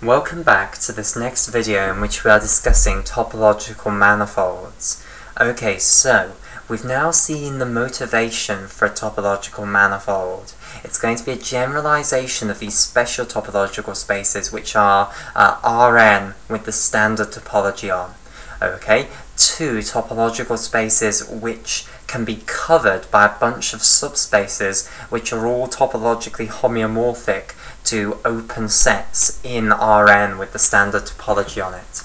Welcome back to this next video in which we are discussing topological manifolds. Okay, so we've now seen the motivation for a topological manifold. It's going to be a generalization of these special topological spaces which are Rn with the standard topology on. Okay, two topological spaces which can be covered by a bunch of subspaces which are all topologically homeomorphic to open sets in Rn with the standard topology on it.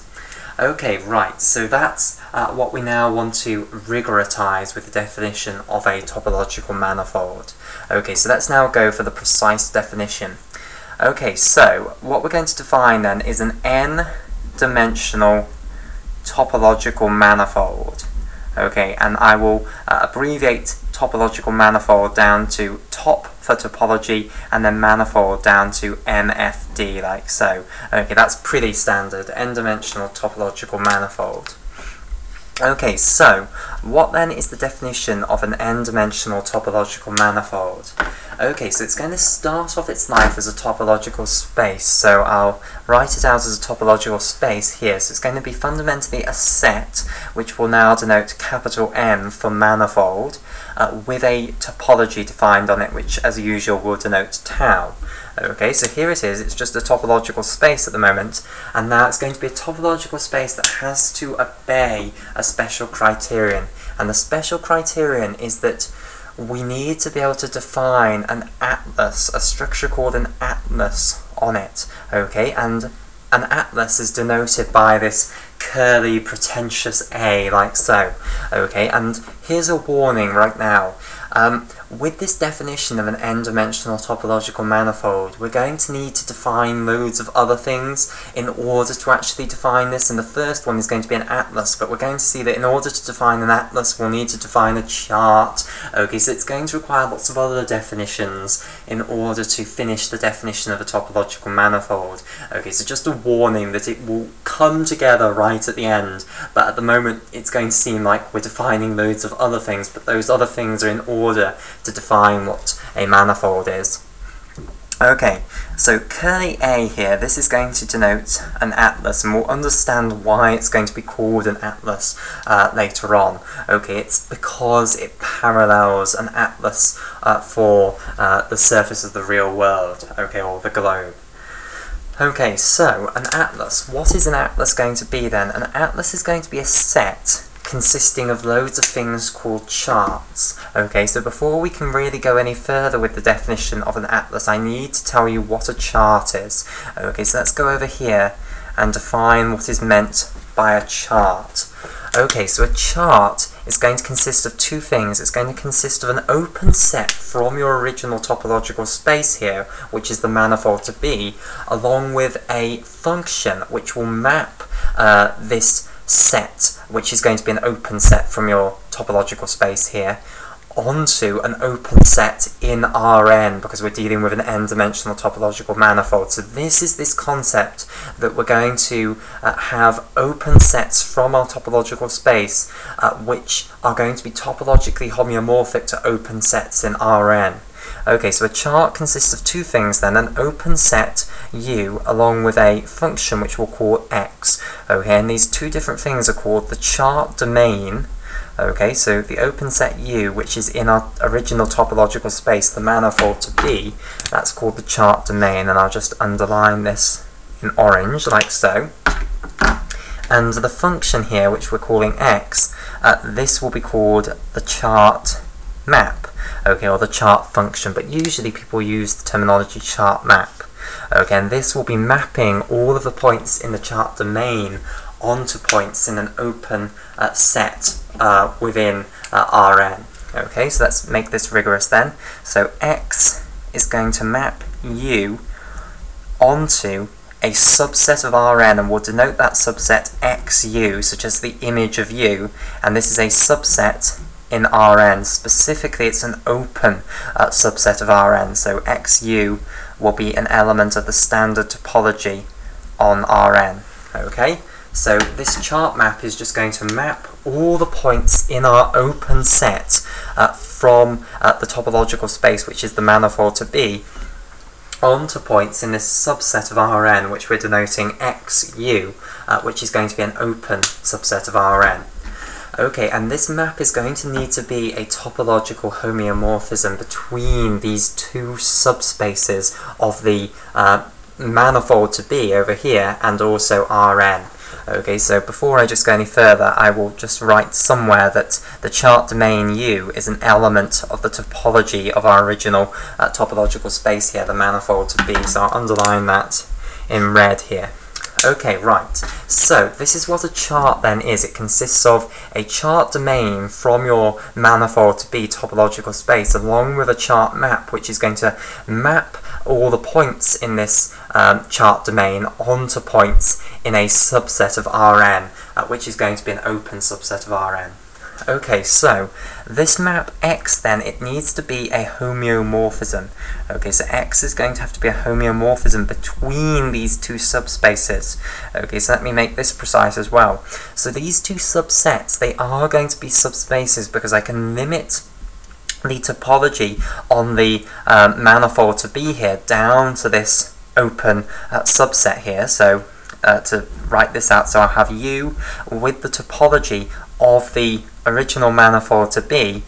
Okay, right, so that's what we now want to rigorotize with the definition of a topological manifold. Okay, so let's now go for the precise definition. Okay, so what we're going to define then is an n-dimensional topological manifold. Okay, and I will abbreviate topological manifold down to top for topology and then manifold down to MFD, like so. Okay, that's pretty standard, n-dimensional topological manifold. Okay, so what then is the definition of an n-dimensional topological manifold? Okay, so it's going to start off its life as a topological space, so I'll write it out as a topological space here. So it's going to be fundamentally a set, which will now denote capital M for manifold, with a topology defined on it, which as usual will denote tau. Okay, so here it is, it's just a topological space at the moment, and now it's going to be a topological space that has to obey a special criterion. And the special criterion is that we need to be able to define an atlas, a structure called an atlas on it. Okay, and an atlas is denoted by this curly, pretentious A, like so. Okay, and here's a warning right now. With this definition of an n-dimensional topological manifold, we're going to need to define loads of other things in order to actually define this, and the first one is going to be an atlas, but we're going to see that in order to define an atlas, we'll need to define a chart. Okay, so it's going to require lots of other definitions in order to finish the definition of a topological manifold. Okay, so just a warning that it will come together right at the end, but at the moment it's going to seem like we're defining loads of other things, but those other things are in order to define what a manifold is. Okay, so curly A here, this is going to denote an atlas, and we'll understand why it's going to be called an atlas later on. Okay, it's because it parallels an atlas for the surface of the real world, okay, or the globe. Okay, so an atlas. What is an atlas going to be then? An atlas is going to be a set consisting of loads of things called charts. Okay, so before we can really go any further with the definition of an atlas, I need to tell you what a chart is. Okay, so let's go over here and define what is meant by a chart. Okay, so a chart is going to consist of two things. It's going to consist of an open set from your original topological space here, which is the manifold to be, along with a function which will map this set, which is going to be an open set from your topological space here, onto an open set in Rn, because we're dealing with an n-dimensional topological manifold. So this is this concept that we're going to have open sets from our topological space which are going to be topologically homeomorphic to open sets in Rn. Okay, so a chart consists of two things then, an open set U along with a function which we'll call x. Okay, and these two different things are called the chart domain. Okay, so the open set U, which is in our original topological space, the manifold to be, that's called the chart domain, and I'll just underline this in orange, like so. And the function here, which we're calling x, this will be called the chart map, okay, or the chart function, but usually people use the terminology chart map. Okay, and this will be mapping all of the points in the chart domain onto points in an open set within Rn. Okay, so let's make this rigorous then. So x is going to map U onto a subset of Rn, and we'll denote that subset xu, so just the image of U, and this is a subset in Rn. Specifically, it's an open subset of Rn, so xu will be an element of the standard topology on Rn. Okay, so this chart map is just going to map all the points in our open set from the topological space, which is the manifold to be, onto points in this subset of Rn, which we're denoting xu, which is going to be an open subset of Rn. Okay, and this map is going to need to be a topological homeomorphism between these two subspaces of the manifold to be over here and also Rn. Okay, so before I just go any further, I will just write somewhere that the chart domain U is an element of the topology of our original topological space here, the manifold to be. So I'll underline that in red here. Okay, right. So this is what a chart then is. It consists of a chart domain from your manifold to be topological space, along with a chart map, which is going to map all the points in this chart domain onto points in a subset of Rn, which is going to be an open subset of Rn. Okay, so this map X then, it needs to be a homeomorphism. Okay, so X is going to have to be a homeomorphism between these two subspaces. Okay, so let me make this precise as well. So these two subsets, they are going to be subspaces because I can limit the topology on the manifold to be here down to this open subset here. So to write this out, so I'll have U with the topology of the original manifold to be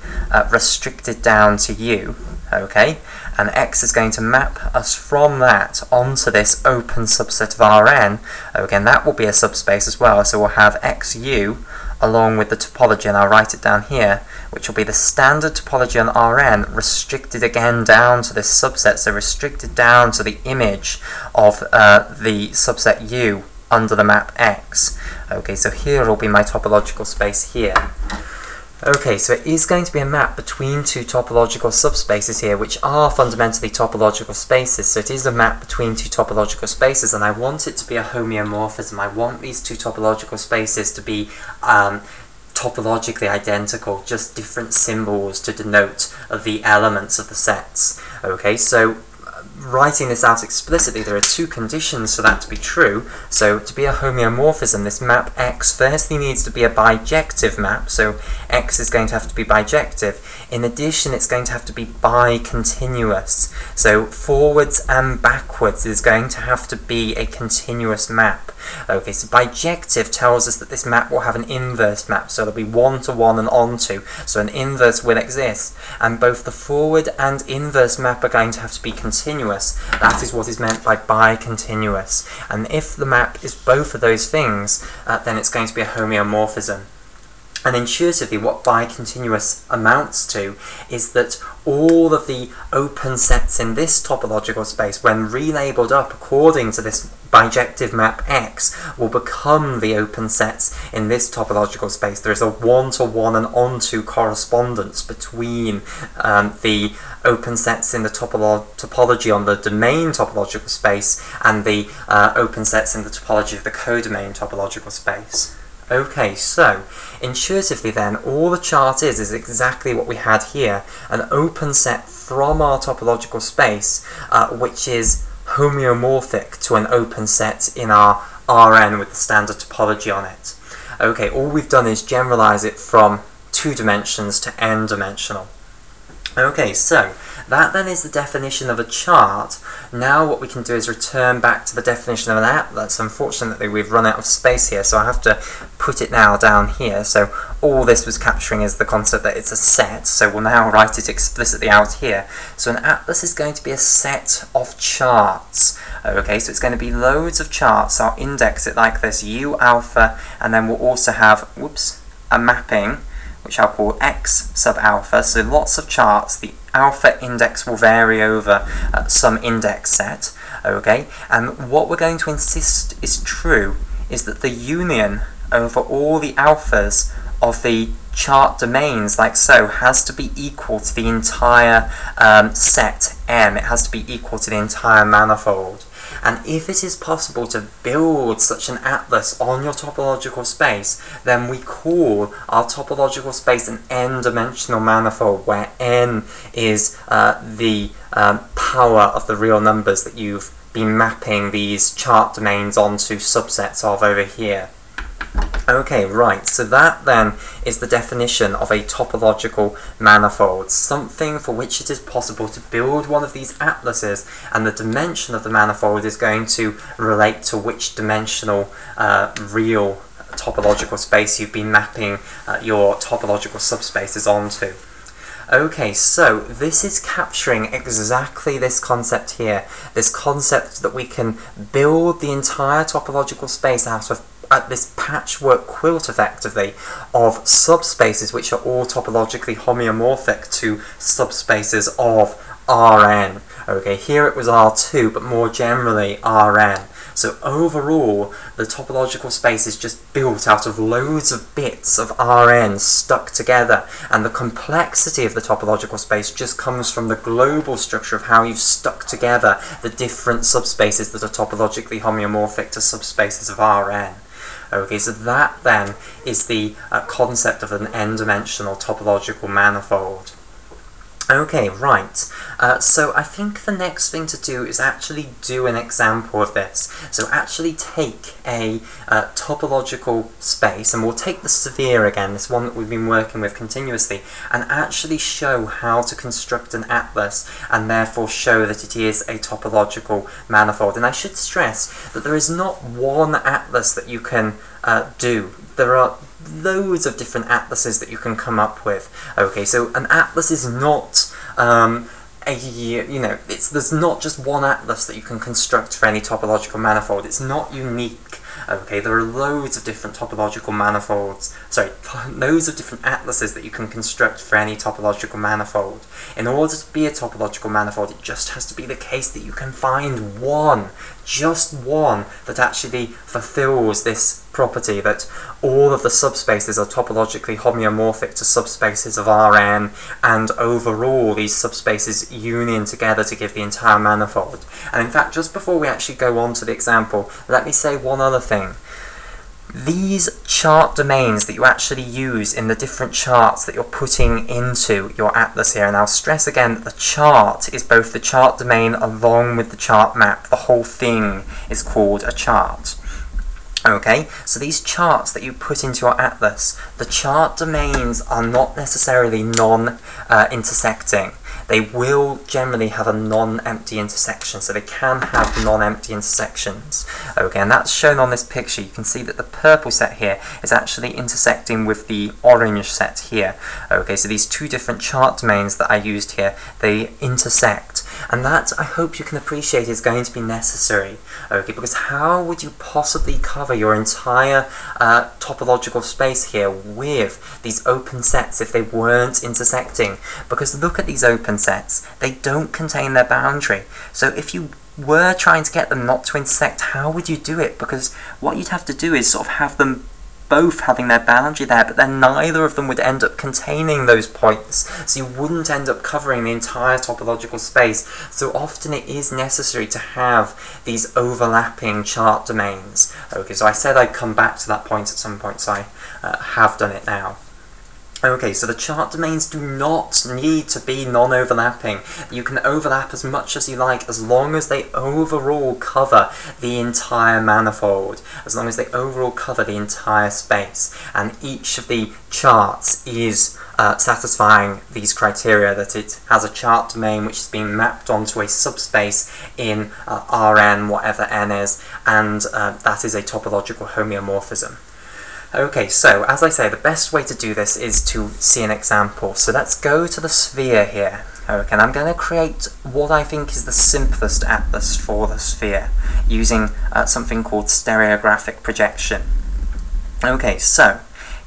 restricted down to U, okay, and X is going to map us from that onto this open subset of Rn. Okay, and that will be a subspace as well, so we'll have XU along with the topology, and I'll write it down here, which will be the standard topology on Rn restricted again down to this subset, so restricted down to the image of the subset U under the map X. Okay, so here will be my topological space here. Okay, so it is going to be a map between two topological subspaces here, which are fundamentally topological spaces. So it is a map between two topological spaces, and I want it to be a homeomorphism. I want these two topological spaces to be topologically identical, just different symbols to denote the elements of the sets. Okay, so writing this out explicitly, there are two conditions for that to be true. So to be a homeomorphism, this map X firstly needs to be a bijective map, so X is going to have to be bijective. In addition, it's going to have to be bicontinuous, so forwards and backwards is going to have to be a continuous map. Okay, so bijective tells us that this map will have an inverse map, so there'll be one-to-one and onto, so an inverse will exist, and both the forward and inverse map are going to have to be continuous. That is what is meant by bicontinuous, and if the map is both of those things, then it's going to be a homeomorphism. And intuitively, what bicontinuous amounts to is that all of the open sets in this topological space, when relabeled up according to this bijective map X, will become the open sets in this topological space. There is a one-to-one and onto correspondence between the open sets in the topology on the domain topological space and the open sets in the topology of the codomain topological space. Okay, so intuitively then, all the chart is exactly what we had here, an open set from our topological space, which is homeomorphic to an open set in our Rn with the standard topology on it. Okay, all we've done is generalize it from 2 dimensions to n-dimensional. Okay, so that then is the definition of a chart. Now what we can do is return back to the definition of an atlas. Unfortunately, we've run out of space here, so I have to put it now down here. So all this was capturing is the concept that it's a set, so we'll now write it explicitly out here. So an atlas is going to be a set of charts. Okay, so it's going to be loads of charts. I'll index it like this, U alpha, and then we'll also have, whoops, a mapping, which I'll call X sub alpha, so lots of charts. The alpha index will vary over some index set, okay? And what we're going to insist is true is that the union over all the alphas of the chart domains, like so, has to be equal to the entire set M. It has to be equal to the entire manifold. And if it is possible to build such an atlas on your topological space, then we call our topological space an n-dimensional manifold, where n is the power of the real numbers that you've been mapping these chart domains onto subsets of over here. Okay, right, so that then is the definition of a topological manifold, something for which it is possible to build one of these atlases, and the dimension of the manifold is going to relate to which dimensional real topological space you've been mapping your topological subspaces onto. Okay, so this is capturing exactly this concept here, this concept that we can build the entire topological space out of this patchwork quilt, effectively, of subspaces which are all topologically homeomorphic to subspaces of Rn. Okay, here it was R2, but more generally Rn. So overall, the topological space is just built out of loads of bits of Rn stuck together, and the complexity of the topological space just comes from the global structure of how you've stuck together the different subspaces that are topologically homeomorphic to subspaces of Rn. Okay, so that then is the concept of an n-dimensional topological manifold. Okay, right, so I think the next thing to do is actually do an example of this. So actually take a topological space, and we'll take the sphere again, this one that we've been working with continuously, and actually show how to construct an atlas, and therefore show that it is a topological manifold. And I should stress that there is not one atlas that you can do. There are loads of different atlases that you can come up with. Okay, so an atlas is not there's not just one atlas that you can construct for any topological manifold. It's not unique. Okay, there are loads of different topological manifolds, loads of different atlases that you can construct for any topological manifold. In order to be a topological manifold, it just has to be the case that you can find one, just one, that actually fulfills this property, that all of the subspaces are topologically homeomorphic to subspaces of Rn, and overall these subspaces union together to give the entire manifold. And in fact, just before we actually go on to the example, let me say one other thing. These chart domains that you actually use in the different charts that you're putting into your atlas here, and I'll stress again that the chart is both the chart domain along with the chart map. The whole thing is called a chart. Okay, so these charts that you put into your atlas, the chart domains are not necessarily non-intersecting. They will generally have a non-empty intersection, so they can have non-empty intersections. Okay, and that's shown on this picture. You can see that the purple set here is actually intersecting with the orange set here. Okay, so these two different chart domains that I used here, they intersect. And that, I hope you can appreciate, is going to be necessary. Okay, because how would you possibly cover your entire topological space here with these open sets if they weren't intersecting? Because look at these open sets, they don't contain their boundary. So if you were trying to get them not to intersect, how would you do it? Because what you'd have to do is sort of have them both having their boundary there, but then neither of them would end up containing those points, so you wouldn't end up covering the entire topological space. So often it is necessary to have these overlapping chart domains. Okay, so I said I'd come back to that point at some point, so I have done it now. Okay, so the chart domains do not need to be non-overlapping. You can overlap as much as you like as long as they overall cover the entire manifold, as long as they overall cover the entire space, and each of the charts is satisfying these criteria, that it has a chart domain which is being mapped onto a subspace in Rn, whatever n is, and that is a topological homeomorphism. Okay, so as I say, the best way to do this is to see an example. So let's go to the sphere here. Okay, and I'm going to create what I think is the simplest atlas for the sphere, using something called Stereographic Projection. Okay, so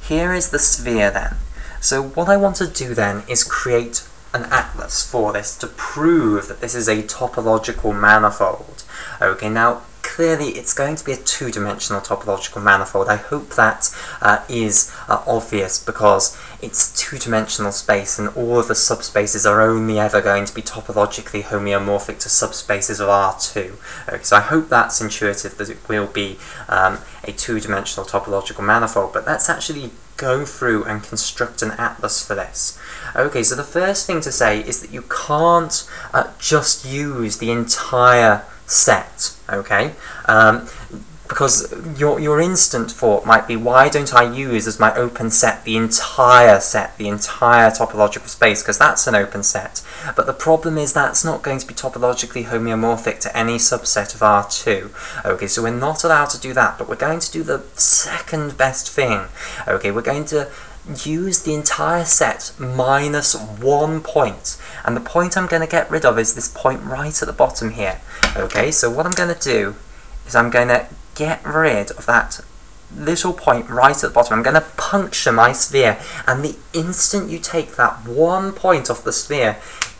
here is the sphere then. So what I want to do then is create an atlas for this to prove that this is a topological manifold. Okay, now clearly it's going to be a two-dimensional topological manifold. I hope that is obvious, because it's two-dimensional space and all of the subspaces are only ever going to be topologically homeomorphic to subspaces of R2. Okay, so I hope that's intuitive, that it will be a two-dimensional topological manifold, but let's actually go through and construct an atlas for this. Okay, so the first thing to say is that you can't just use the entire set, okay? because your instant thought might be, why don't I use as my open set, the entire topological space, because that's an open set. But the problem is that's not going to be topologically homeomorphic to any subset of R2. Okay, so we're not allowed to do that, but we're going to do the second best thing. Okay, we're going to use the entire set minus one point, and the point I'm going to get rid of is this point right at the bottom here. Okay, so what I'm going to do is I'm going to get rid of that little point right at the bottom. I'm going to puncture my sphere, and the instant you take that one point off the sphere,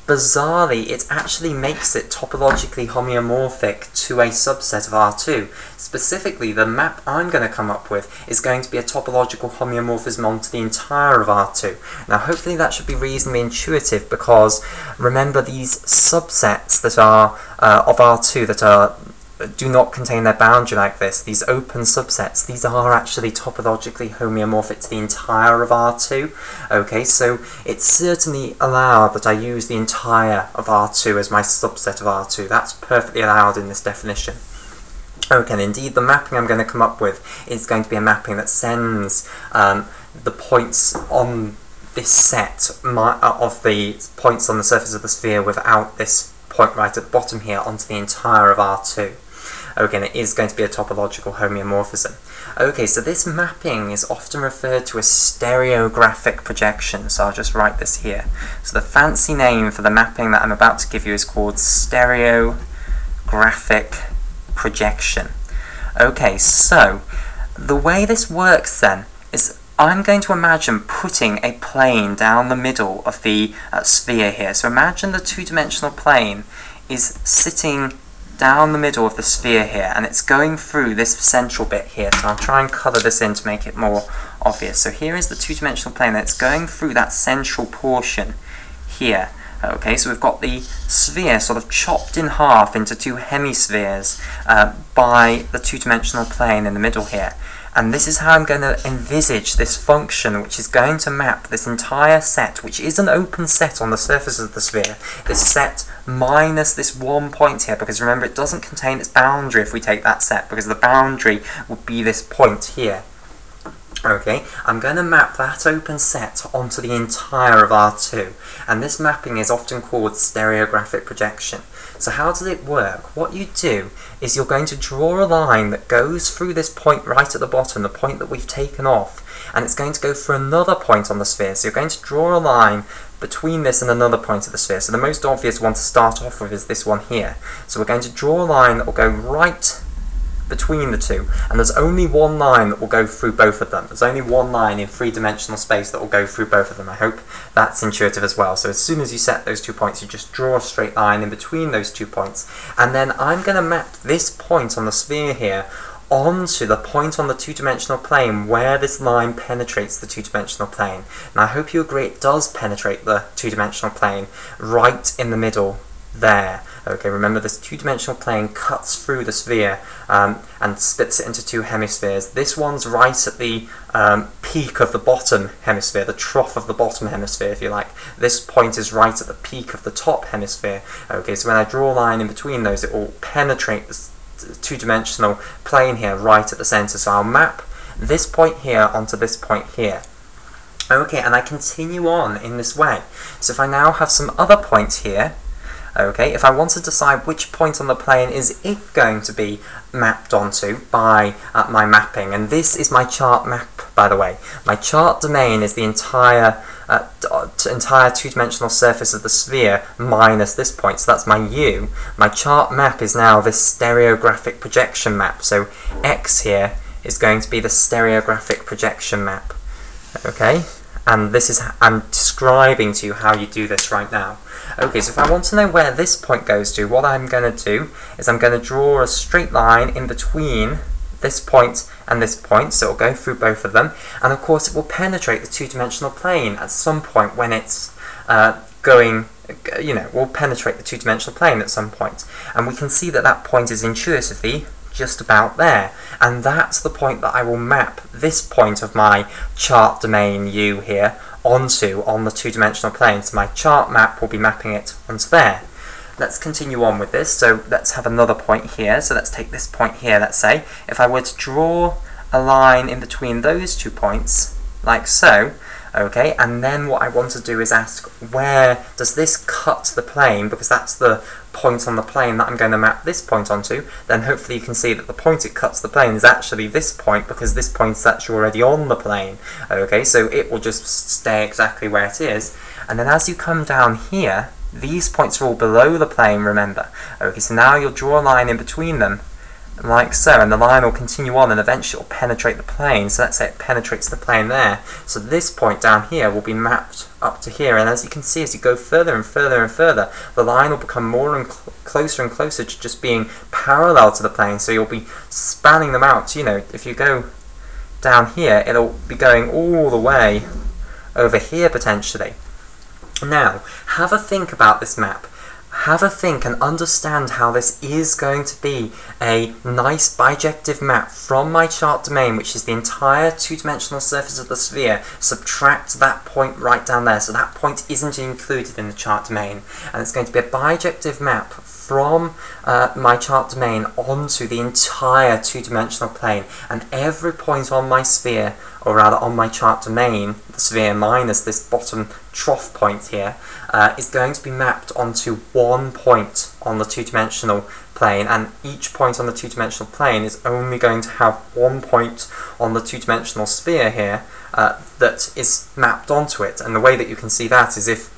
bizarrely, it actually makes it topologically homeomorphic to a subset of R2. Specifically, the map I'm going to come up with is going to be a topological homeomorphism onto the entire of R2. Now, hopefully that should be reasonably intuitive, because remember, these subsets that are of R2 that do not contain their boundary like this, these open subsets, these are actually topologically homeomorphic to the entire of R2. Okay, so it's certainly allowed that I use the entire of R2 as my subset of R2. That's perfectly allowed in this definition. Okay, and indeed the mapping I'm going to come up with is going to be a mapping that sends the points on this set of the points on the surface of the sphere without this point right at the bottom here onto the entire of R2. Okay, and it is going to be a topological homeomorphism. Okay, so this mapping is often referred to as stereographic projection, so I'll just write this here. So the fancy name for the mapping that I'm about to give you is called stereographic projection. Okay, so the way this works then is I'm going to imagine putting a plane down the middle of the sphere here. So imagine the two-dimensional plane is sitting down the middle of the sphere here, and it's going through this central bit here. So I'll try and colour this in to make it more obvious. So here is the two-dimensional plane, and it's going through that central portion here. Okay, so we've got the sphere sort of chopped in half into two hemispheres by the two-dimensional plane in the middle here. And this is how I'm going to envisage this function, which is going to map this entire set, which is an open set on the surface of the sphere, this set minus this one point here, because remember, it doesn't contain its boundary if we take that set, because the boundary would be this point here. Okay, I'm going to map that open set onto the entire of R2, and this mapping is often called stereographic projection. So how does it work? What you do is you're going to draw a line that goes through this point right at the bottom, the point that we've taken off, and it's going to go for another point on the sphere. So you're going to draw a line between this and another point of the sphere. So the most obvious one to start off with is this one here. So we're going to draw a line that will go right between the two, and there's only one line that will go through both of them. There's only one line in three-dimensional space that will go through both of them. I hope that's intuitive as well. So as soon as you set those 2 points, you just draw a straight line in between those 2 points, and then I'm going to map this point on the sphere here onto the point on the two-dimensional plane where this line penetrates the two-dimensional plane. And I hope you agree it does penetrate the two-dimensional plane right in the middle there. Okay, remember this two-dimensional plane cuts through the sphere and splits it into two hemispheres. This one's right at the peak of the bottom hemisphere, the trough of the bottom hemisphere, if you like. This point is right at the peak of the top hemisphere. Okay, so when I draw a line in between those, it will penetrate the two-dimensional plane here right at the center. So I'll map this point here onto this point here. Okay, and I continue on in this way. So if I now have some other points here, okay, if I want to decide which point on the plane is it going to be mapped onto by my mapping, and this is my chart map, by the way. My chart domain is the entire two-dimensional surface of the sphere minus this point, so that's my U. My chart map is now this stereographic projection map, so X here is going to be the stereographic projection map. Okay, and this is, I'm describing to you how you do this right now. Okay, so if I want to know where this point goes to, what I'm going to do is I'm going to draw a straight line in between this point and this point, so it'll go through both of them, and of course it will penetrate the two-dimensional plane at some point when it's will penetrate the two-dimensional plane at some point, and we can see that that point is intuitively just about there, and that's the point that I will map this point of my chart domain U here onto on the two-dimensional plane. So my chart map will be mapping it onto there. let's continue on with this. So let's have another point here. So let's take this point here, let's say. If I were to draw a line in between those 2 points, like so, okay, and then what I want to do is ask, where does this cut the plane, because that's the point on the plane that I'm going to map this point onto. Then hopefully you can see that the point it cuts the plane is actually this point, because this point's actually already on the plane. Okay, so it will just stay exactly where it is. And then as you come down here, these points are all below the plane, remember. Okay, so now you'll draw a line in between them, like so, and the line will continue on and eventually it will penetrate the plane. So let's say it penetrates the plane there. So this point down here will be mapped up to here, and as you can see, as you go further and further and further, the line will become more and closer and closer to just being parallel to the plane. So you'll be spanning them out. You know, if you go down here, it'll be going all the way over here potentially. Now, have a think about this map. Have a think and understand how this is going to be a nice bijective map from my chart domain, which is the entire two-dimensional surface of the sphere. Subtract that point right down there, so that point isn't included in the chart domain. And it's going to be a bijective map from my chart domain onto the entire two-dimensional plane. And every point on my sphere, or rather on my chart domain, the sphere minus this bottom trough point here, is going to be mapped onto one point on the two-dimensional plane, and each point on the two-dimensional plane is only going to have one point on the two-dimensional sphere here that is mapped onto it. And the way that you can see that is if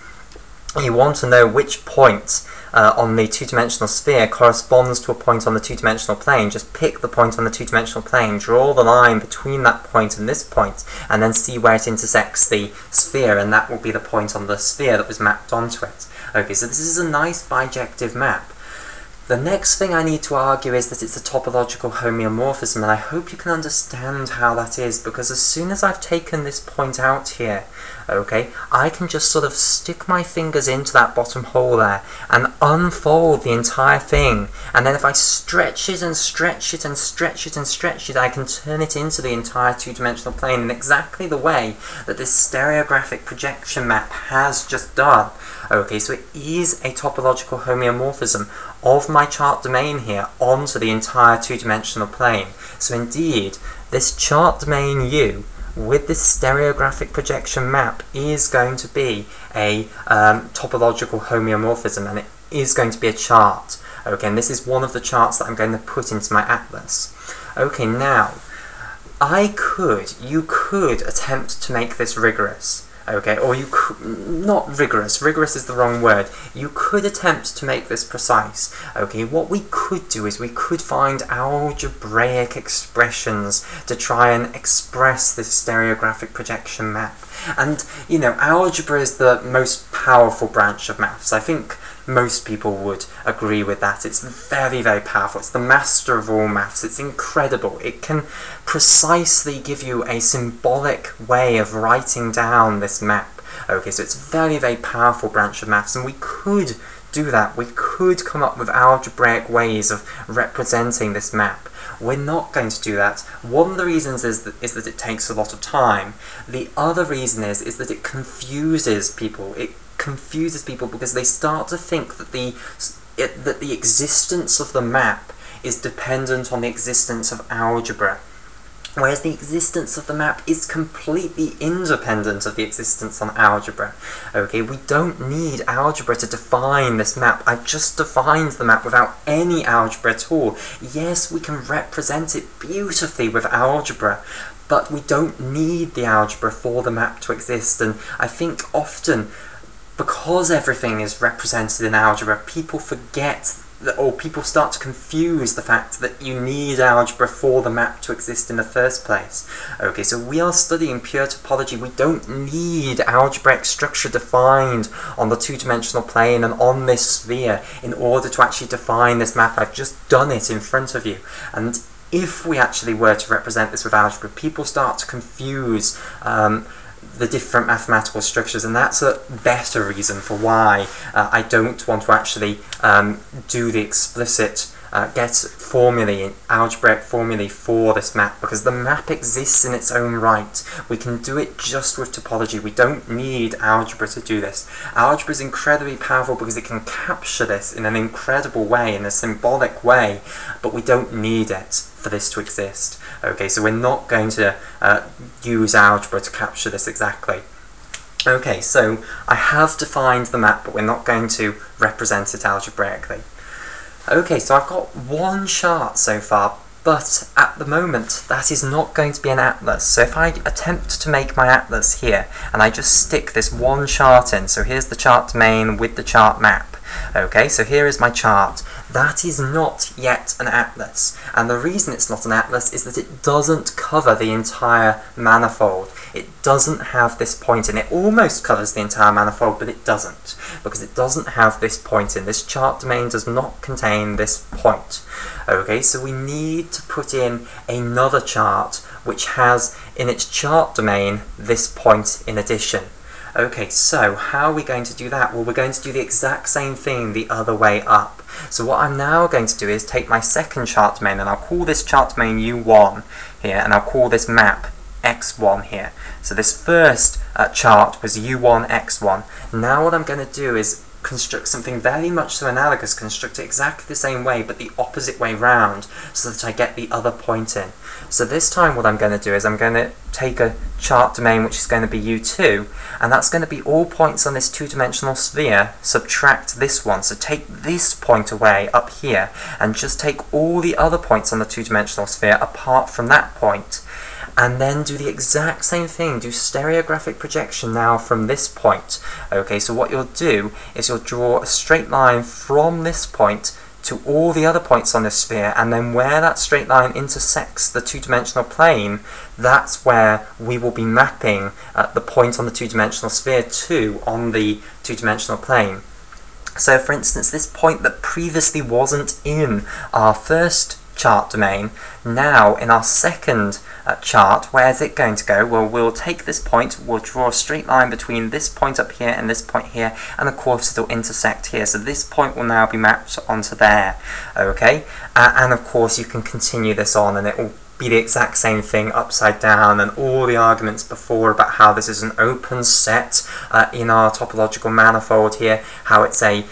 you want to know which point on the two-dimensional sphere corresponds to a point on the two-dimensional plane, just pick the point on the two-dimensional plane, draw the line between that point and this point, and then see where it intersects the sphere, and that will be the point on the sphere that was mapped onto it. Okay, so this is a nice bijective map. The next thing I need to argue is that it's a topological homeomorphism, and I hope you can understand how that is, because as soon as I've taken this point out here, okay, I can just sort of stick my fingers into that bottom hole there and unfold the entire thing, and then if I stretch it and stretch it and stretch it and stretch it, I can turn it into the entire two-dimensional plane in exactly the way that this stereographic projection map has just done. Okay, so it is a topological homeomorphism of my chart domain here onto the entire two-dimensional plane. So indeed, this chart domain U with this stereographic projection map is going to be a topological homeomorphism, and it is going to be a chart. Okay, and this is one of the charts that I'm going to put into my atlas. Okay, now, you could attempt to make this rigorous. Okay, or you could, not rigorous, rigorous is the wrong word, you could attempt to make this precise. Okay, what we could do is we could find algebraic expressions to try and express this stereographic projection map. And, you know, algebra is the most powerful branch of maths. I think most people would agree with that. It's very, very powerful. It's the master of all maths. It's incredible. It can precisely give you a symbolic way of writing down this map. Okay, so it's a very, very powerful branch of maths, and we could do that. We could come up with algebraic ways of representing this map. We're not going to do that. One of the reasons is that it takes a lot of time. The other reason is that it confuses people. It confuses people because they start to think that the existence of the map is dependent on the existence of algebra, whereas the existence of the map is completely independent of the existence on algebra. Okay, we don't need algebra to define this map. I've just defined the map without any algebra at all. Yes, we can represent it beautifully with algebra, but we don't need the algebra for the map to exist. And I think often, because everything is represented in algebra, people forget that, or people start to confuse the fact that you need algebra for the map to exist in the first place. Okay, so we are studying pure topology. We don't need algebraic structure defined on the two-dimensional plane and on this sphere in order to actually define this map. I've just done it in front of you. And if we actually were to represent this with algebra, people start to confuse the different mathematical structures, and that's a better reason for why I don't want to actually do the explicit get formulae, algebraic formulae for this map, because the map exists in its own right. We can do it just with topology. We don't need algebra to do this. Algebra is incredibly powerful because it can capture this in an incredible way, in a symbolic way, but we don't need it for this to exist. Okay, so we're not going to use algebra to capture this exactly. Okay, so I have defined the map, but we're not going to represent it algebraically. Okay, so I've got one chart so far, but at the moment that is not going to be an atlas. So if I attempt to make my atlas here, and I just stick this one chart in, so here's the chart domain with the chart map. Okay, so here is my chart. That is not yet an atlas, and the reason it's not an atlas is that it doesn't cover the entire manifold. It doesn't have this point in it. It almost covers the entire manifold, but it doesn't, because it doesn't have this point in. This chart domain does not contain this point. Okay, so we need to put in another chart which has in its chart domain this point in addition. Okay, so how are we going to do that? Well, we're going to do the exact same thing the other way up. So what I'm now going to do is take my second chart domain, and I'll call this chart domain U1 here, and I'll call this map X1 here. So this first chart was U1, X1. Now what I'm going to do is construct something very much so analogous, construct it exactly the same way, but the opposite way round, so that I get the other point in. So this time what I'm going to do is I'm going to take a chart domain which is going to be U2, and that's going to be all points on this two-dimensional sphere, subtract this one. So take this point away up here, and just take all the other points on the two-dimensional sphere apart from that point. And then do the exact same thing, do stereographic projection now from this point. Okay, so what you'll do is you'll draw a straight line from this point to all the other points on this sphere, and then where that straight line intersects the two-dimensional plane, that's where we will be mapping the point on the two-dimensional sphere to on the two-dimensional plane. So for instance, this point that previously wasn't in our first chart domain, now in our second chart, where's it going to go? Well, we'll take this point, we'll draw a straight line between this point up here and this point here, and of course it'll intersect here, so this point will now be mapped onto there. Okay, and of course you can continue this on, and it will be the exact same thing upside down, and all the arguments before about how this is an open set in our topological manifold here, how it's a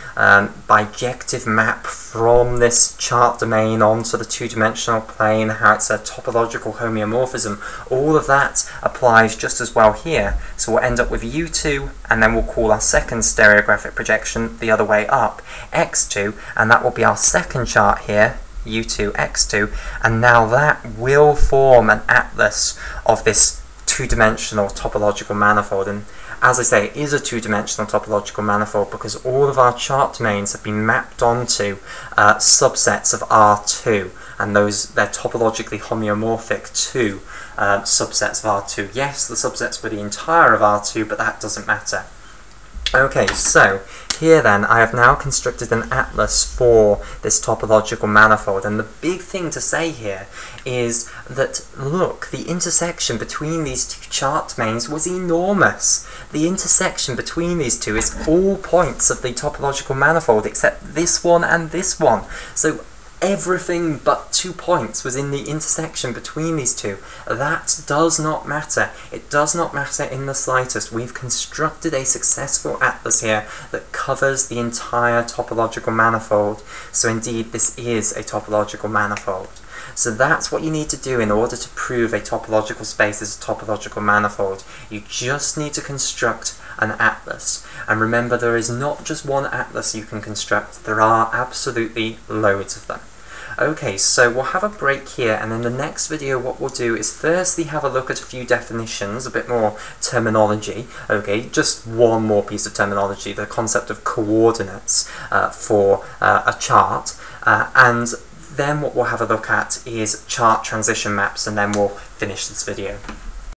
bijective map from this chart domain onto the two-dimensional plane, how it's a topological homeomorphism, all of that applies just as well here. So we'll end up with U2, and then we'll call our second stereographic projection the other way up, X2, and that will be our second chart here, U2, X2, and now that will form an atlas of this two-dimensional topological manifold. And as I say, it is a two-dimensional topological manifold because all of our chart domains have been mapped onto subsets of R2, and they're topologically homeomorphic to subsets of R2. Yes, the subsets were the entire of R2, but that doesn't matter. Okay, so here then I have now constructed an atlas for this topological manifold, and the big thing to say here is that, look, the intersection between these two chart domains was enormous. The intersection between these two is all points of the topological manifold except this one and this one. So everything but 2 points was in the intersection between these two. That does not matter. It does not matter in the slightest. We've constructed a successful atlas here that covers the entire topological manifold. So indeed, this is a topological manifold. So that's what you need to do in order to prove a topological space is a topological manifold. You just need to construct an atlas. And remember, there is not just one atlas you can construct. There are absolutely loads of them. Okay, so we'll have a break here, and in the next video what we'll do is firstly have a look at a few definitions, a bit more terminology. Okay, just one more piece of terminology, the concept of coordinates for a chart, and then what we'll have a look at is chart transition maps, and then we'll finish this video.